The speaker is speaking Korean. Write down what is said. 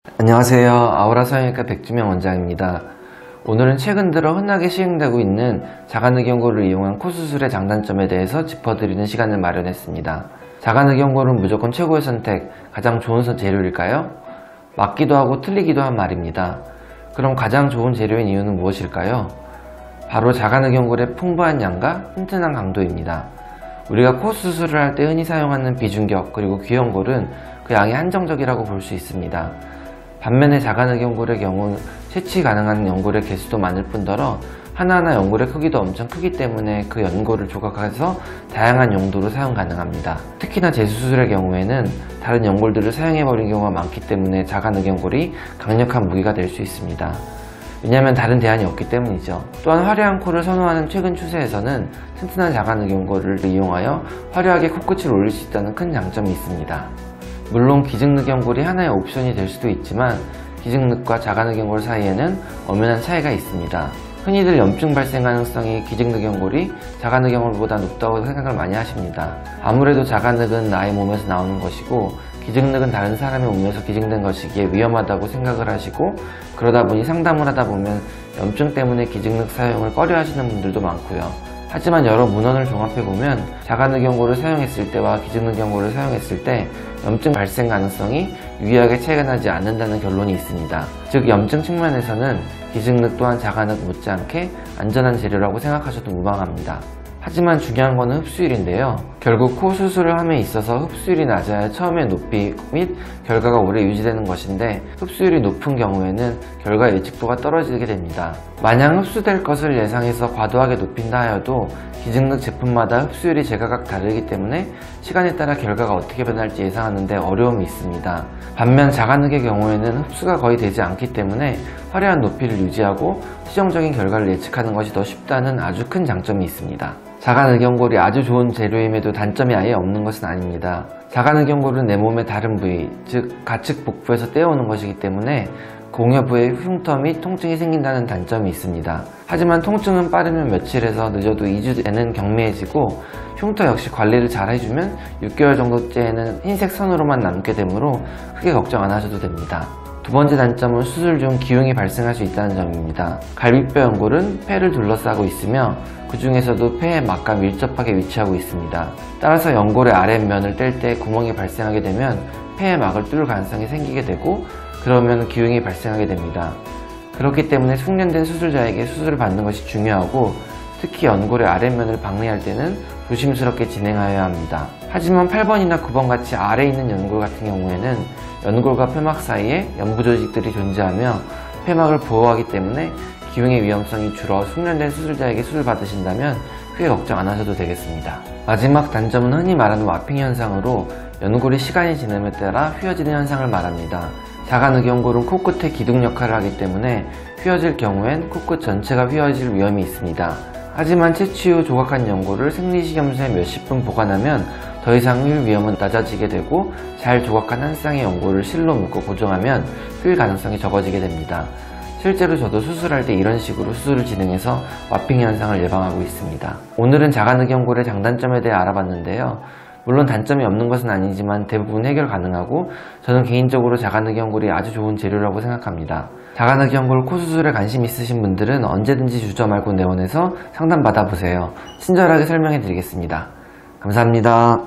안녕하세요. 아우라 성형외과 백주명 원장입니다. 오늘은 최근 들어 흔하게 시행되고 있는 자가늑연고를 이용한 코 수술의 장단점에 대해서 짚어드리는 시간을 마련했습니다. 자가늑연고는 무조건 최고의 선택, 가장 좋은 재료일까요? 맞기도 하고 틀리기도 한 말입니다. 그럼 가장 좋은 재료인 이유는 무엇일까요? 바로 자가늑연골의 풍부한 양과 튼튼한 강도입니다. 우리가 코 수술을 할 때 흔히 사용하는 비중격 그리고 귀연골은 그 양이 한정적이라고 볼 수 있습니다. 반면에 자가늑연골의 경우 채취 가능한 연골의 개수도 많을 뿐더러 하나하나 연골의 크기도 엄청 크기 때문에 그 연골을 조각해서 다양한 용도로 사용 가능합니다. 특히나 재수술의 경우에는 다른 연골들을 사용해버린 경우가 많기 때문에 자가늑연골이 강력한 무기가 될 수 있습니다. 왜냐하면 다른 대안이 없기 때문이죠. 또한 화려한 코를 선호하는 최근 추세에서는 튼튼한 자가늑연골을 이용하여 화려하게 코끝을 올릴 수 있다는 큰 장점이 있습니다. 물론 기증늑연골이 하나의 옵션이 될 수도 있지만 기증늑과 자가늑연골 사이에는 엄연한 차이가 있습니다. 흔히들 염증 발생 가능성이 기증늑연골이 자가늑연골보다 높다고 생각을 많이 하십니다. 아무래도 자가늑은 나의 몸에서 나오는 것이고 기증늑은 다른 사람의 몸에서 기증된 것이기에 위험하다고 생각을 하시고, 그러다 보니 상담을 하다 보면 염증 때문에 기증늑 사용을 꺼려 하시는 분들도 많고요. 하지만 여러 문헌을 종합해보면 자가늑연골을 사용했을 때와 기증늑연골을 사용했을 때 염증 발생 가능성이 유의하게 차이가 나지 않는다는 결론이 있습니다. 즉 염증 측면에서는 기증늑 또한 자가늑 못지않게 안전한 재료라고 생각하셔도 무방합니다. 하지만 중요한 것은 흡수율인데요. 결국 코 수술을 함에 있어서 흡수율이 낮아야 처음에 높이 및 결과가 오래 유지되는 것인데, 흡수율이 높은 경우에는 결과 예측도가 떨어지게 됩니다. 마냥 흡수될 것을 예상해서 과도하게 높인다 하여도 기증늑 제품마다 흡수율이 제각각 다르기 때문에 시간에 따라 결과가 어떻게 변할지 예상하는 데 어려움이 있습니다. 반면 자가늑의 경우에는 흡수가 거의 되지 않기 때문에 화려한 높이를 유지하고 수정적인 결과를 예측하는 것이 더 쉽다는 아주 큰 장점이 있습니다. 자가늑연골이 아주 좋은 재료임에도 단점이 아예 없는 것은 아닙니다. 자가늑연골은 내 몸의 다른 부위, 즉 가측 복부에서 떼어오는 것이기 때문에 공여부에 흉터 및 통증이 생긴다는 단점이 있습니다. 하지만 통증은 빠르면 며칠에서 늦어도 2주에는 경미해지고 흉터 역시 관리를 잘 해주면 6개월 정도째에는 흰색 선으로만 남게 되므로 크게 걱정 안 하셔도 됩니다. 두 번째 단점은 수술 중 기흉이 발생할 수 있다는 점입니다. 갈비뼈 연골은 폐를 둘러싸고 있으며 그 중에서도 폐의 막과 밀접하게 위치하고 있습니다. 따라서 연골의 아랫면을 뗄 때 구멍이 발생하게 되면 폐의 막을 뚫을 가능성이 생기게 되고, 그러면 기흉이 발생하게 됩니다. 그렇기 때문에 숙련된 수술자에게 수술을 받는 것이 중요하고, 특히 연골의 아랫면을 박리할 때는 조심스럽게 진행하여야 합니다. 하지만 8번이나 9번 같이 아래에 있는 연골 같은 경우에는 연골과 폐막 사이에 연부 조직들이 존재하며 폐막을 보호하기 때문에 기흉의 위험성이 줄어 숙련된 수술자에게 수술 받으신다면 크게 걱정 안 하셔도 되겠습니다. 마지막 단점은 흔히 말하는 와핑 현상으로 연골이 시간이 지남에 따라 휘어지는 현상을 말합니다. 자가늑연골은 코끝에 기둥 역할을 하기 때문에 휘어질 경우엔 코끝 전체가 휘어질 위험이 있습니다. 하지만 채취 후 조각한 연골을 생리식염소에 몇십 분 보관하면 더 이상 휠 위험은 낮아지게 되고, 잘 조각한 한 쌍의 연골을 실로 묶어 고정하면 휠 가능성이 적어지게 됩니다. 실제로 저도 수술할 때 이런 식으로 수술을 진행해서 와핑 현상을 예방하고 있습니다. 오늘은 자가늑연골의 장단점에 대해 알아봤는데요. 물론 단점이 없는 것은 아니지만 대부분 해결 가능하고, 저는 개인적으로 자가늑연골이 아주 좋은 재료라고 생각합니다. 자가늑연골 코 수술에 관심 있으신 분들은 언제든지 주저 말고 내원해서 상담 받아보세요. 친절하게 설명해 드리겠습니다. 감사합니다.